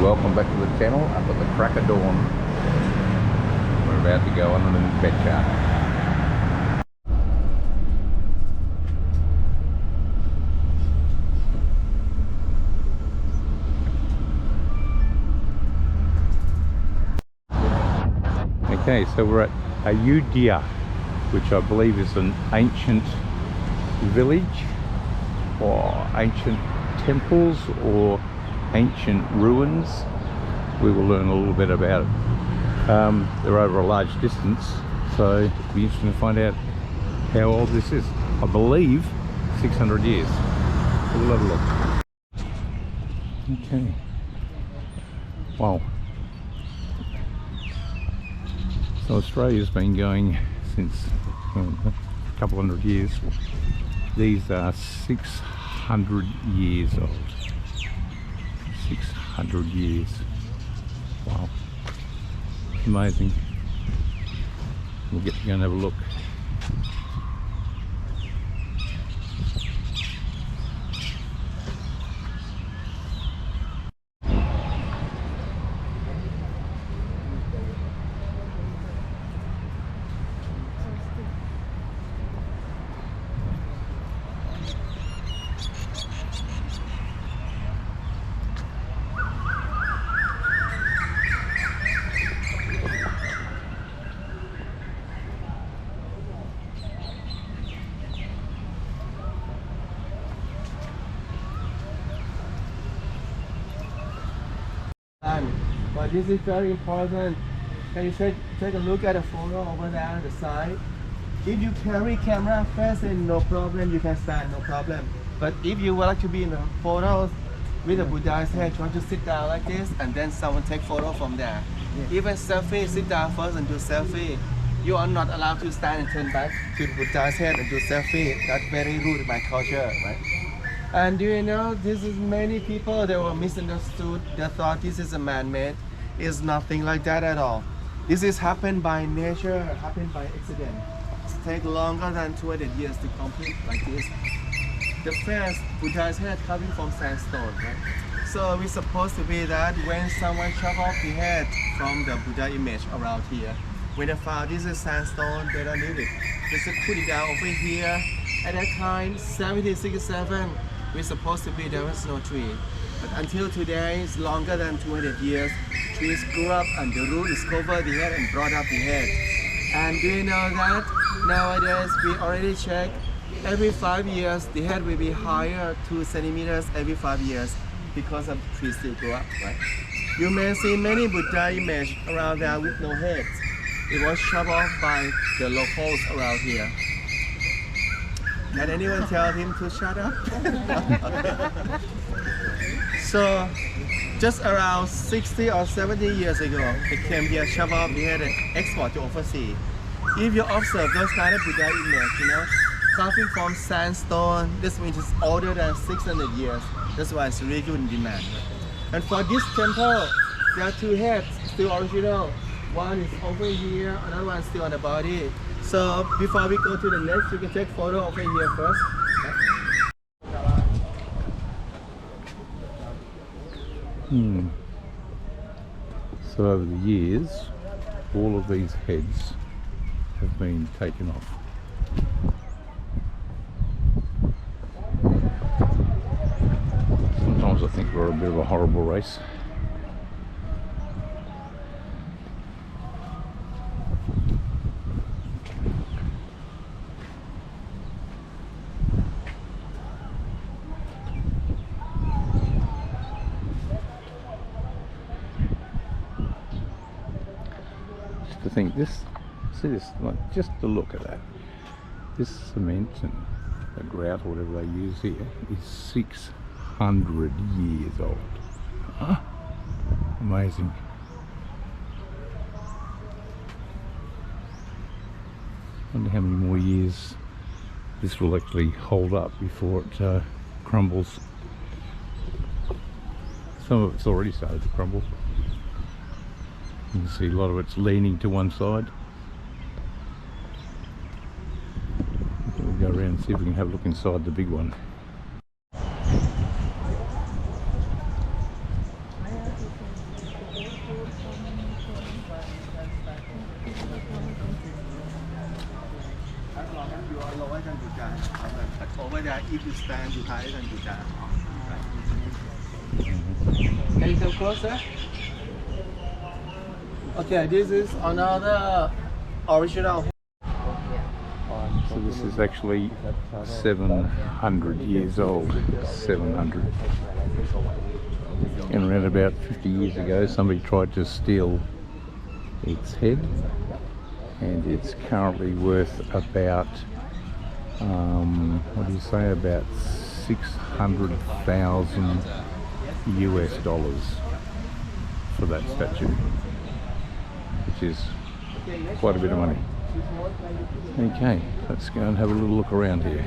welcome back to the channel up at the crack of dawn. We're about to go on an adventure. Okay, so we're at Ayutthaya, which I believe is an ancient village or ancient temples or ancient ruins. We will learn a little bit about it. They're over a large distance, so it'll be interesting to find out how old this is. I believe 600 years. We'll have a look. Okay. Wow. So Australia's been going since a couple hundred years. These are 600 years old. 600 years. Wow. Amazing. We'll get to go and have a look. But this is very important. Can you take a look at the photo over there on the side? If you carry camera first, then no problem, you can stand, no problem. But if you would like to be in the photos with the Buddha's head, try to sit down like this and then someone take photo from there. Yeah. Even selfie, sit down first and do selfie. You are not allowed to stand and turn back to the Buddha's head and do selfie. That's very rude in my culture, right? And do you know, this is many people, they were misunderstood. They thought this is a man-made. It's nothing like that at all. This is happened by nature, happened by accident. It takes longer than 200 years to complete like this. The first Buddha's head coming from sandstone, right? So we're supposed to be that when someone chop off the head from the Buddha image around here, when they found this is sandstone, they don't need it. Just put it down over here. At that time, 1767, we're supposed to be, there was no tree. But until today, it's longer than 200 years. Trees grew up and the root is covered the head and brought up the head. And do you know that nowadays we already check every 5 years the head will be higher 2 centimeters every 5 years because of trees still grow up, right? You may see many Buddha images around there with no heads. It was chopped off by the locals around here. Can anyone tell him to shut up? So, just around 60 or 70 years ago, they came here, chop off the head and export to overseas. If you observe those kind of Buddha images, you know, coming from sandstone, this means it's older than 600 years. That's why it's really good in demand. And for this temple, there are 2 heads, still original. One is over here, another one is still on the body. So before we go to the next, you can take photo over here first. So over the years, all of these heads have been taken off. Sometimes I think we're a bit of a horrible race. To think this, see this, like just to look at that, this cement and the grout or whatever they use here is 600 years old. Huh? Amazing. Wonder how many more years this will actually hold up before it crumbles. Some of it's already started to crumble. You can see a lot of it's leaning to one side. We'll go around and see if we can have a look inside the big one. you are lower than Bhutan, no problem. But over there, if you stand, you higher than Bhutan. Right. Can you come closer? Okay, this is another original. So this is actually 700 years old. 700. And around about 50 years ago, somebody tried to steal its head, and it's currently worth about, what do you say, about 600,000 US dollars for that statue, which is quite a bit of money. Okay, let's go and have a little look around here.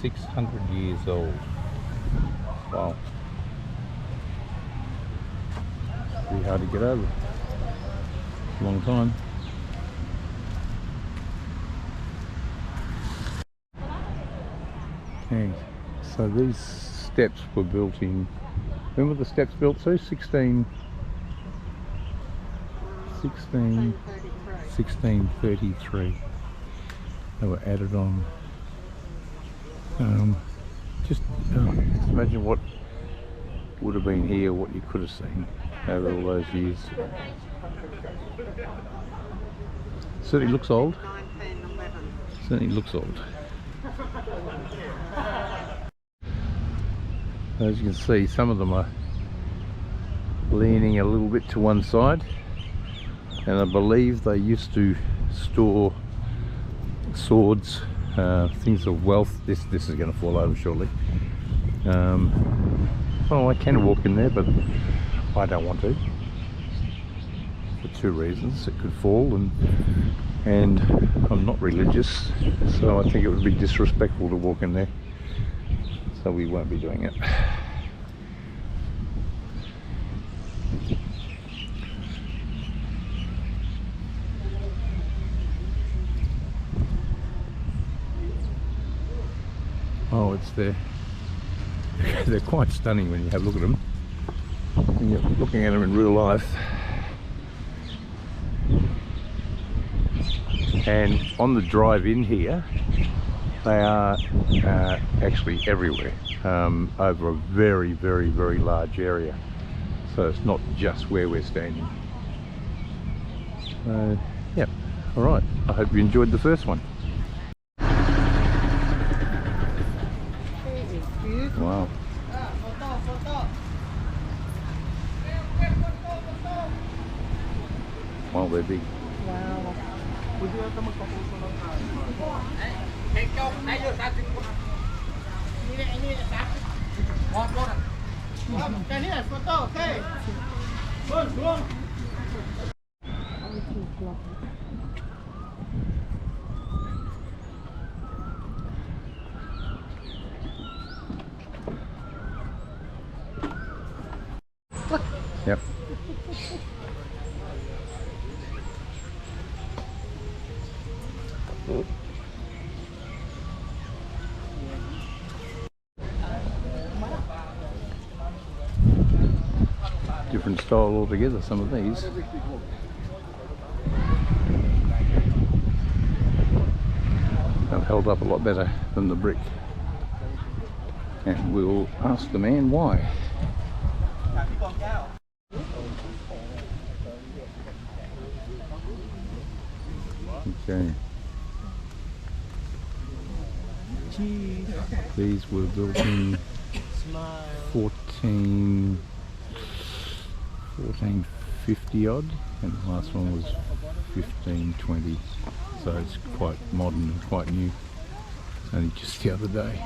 $600 years old. Wow. Pretty hard to get over. Long time. Okay, so these steps were built in, when were the steps built? So 1633. They were added on. Just imagine what would have been here, what you could have seen over all those years. Certainly looks old. 1911. Certainly looks old. As you can see, some of them are leaning a little bit to one side, and I believe they used to store swords, things of wealth. This is going to fall over shortly. Well, I can walk in there, but I don't want to, for two reasons. It could fall, and I'm not religious, so I think it would be disrespectful to walk in there, so we won't be doing it. Oh, it's there. They're quite stunning when you have a look at them. When you're looking at them in real life. And on the drive in here, they are actually everywhere, over a very, very, very large area. So it's not just where we're standing. Yeah, all right. I hope you enjoyed the first one. Wow. Wow, they're big. Wow. Yep. Different style altogether, some of these. They've held up a lot better than the brick. And we'll ask the man why. Okay. These were built in 1450 odd, and the last one was 1520. So it's quite modern and quite new. It's only just the other day.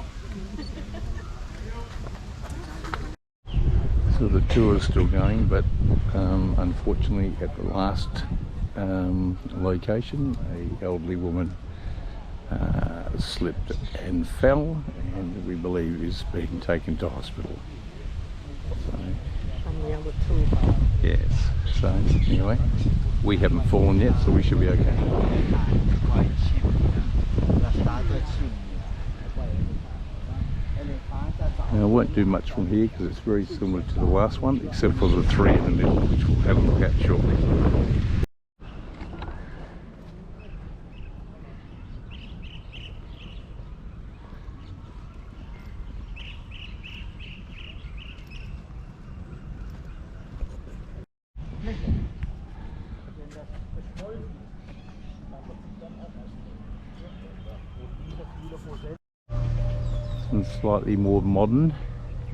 So the tour is still going, but unfortunately at the last location, an elderly woman slipped and fell, and we believe is being taken to hospital. So, From the other two. yes, so anyway, we haven't fallen yet, so we should be okay. Now I won't do much from here because it's very similar to the last one, except for the three in the middle, which we'll have a look at shortly. And slightly more modern,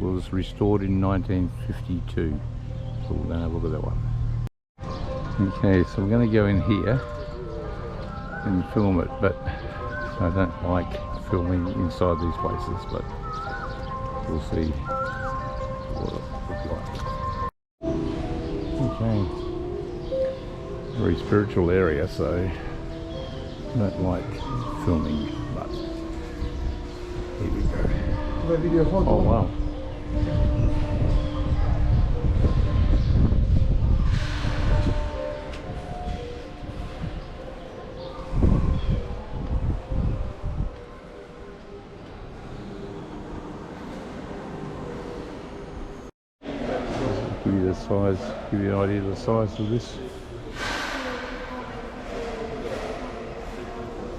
was restored in 1952. So we're going to have a look at that one. Okay, so we're going to go in here and film it, but I don't like filming inside these places, but we'll see what it looks like. Okay, very spiritual area, so I don't like filming, but here we go. Oh wow. Give you the size, give you an idea of the size of this.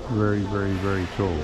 Very, very, very tall.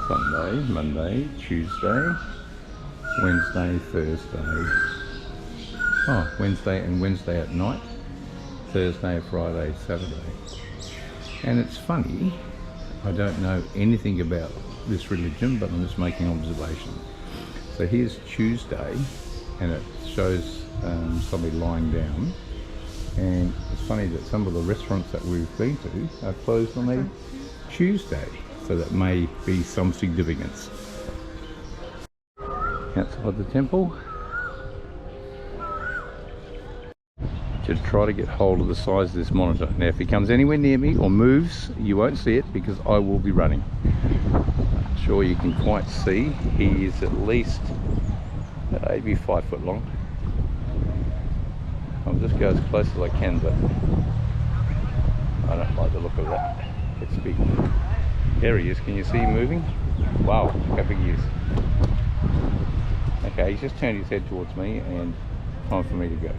Sunday, Monday, Tuesday, Wednesday, Thursday. Oh, Wednesday and Wednesday at night. Thursday, Friday, Saturday. And it's funny, I don't know anything about this religion, but I'm just making observation. So here's Tuesday, and it shows somebody lying down. And it's funny that some of the restaurants that we've been to are closed on a Tuesday. So that may be some significance. Outside the temple, to try to get hold of the size of this monitor. Now if he comes anywhere near me or moves, you won't see it because I will be running. I'm sure you can quite see he is at least maybe 5 foot long. I'll just go as close as I can, but I don't like the look of that. It's big. There he is, can you see him moving? Wow, look how big he is. Okay, he's just turned his head towards me and time for me to go.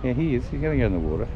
Yeah, he is, he's going to go in the water.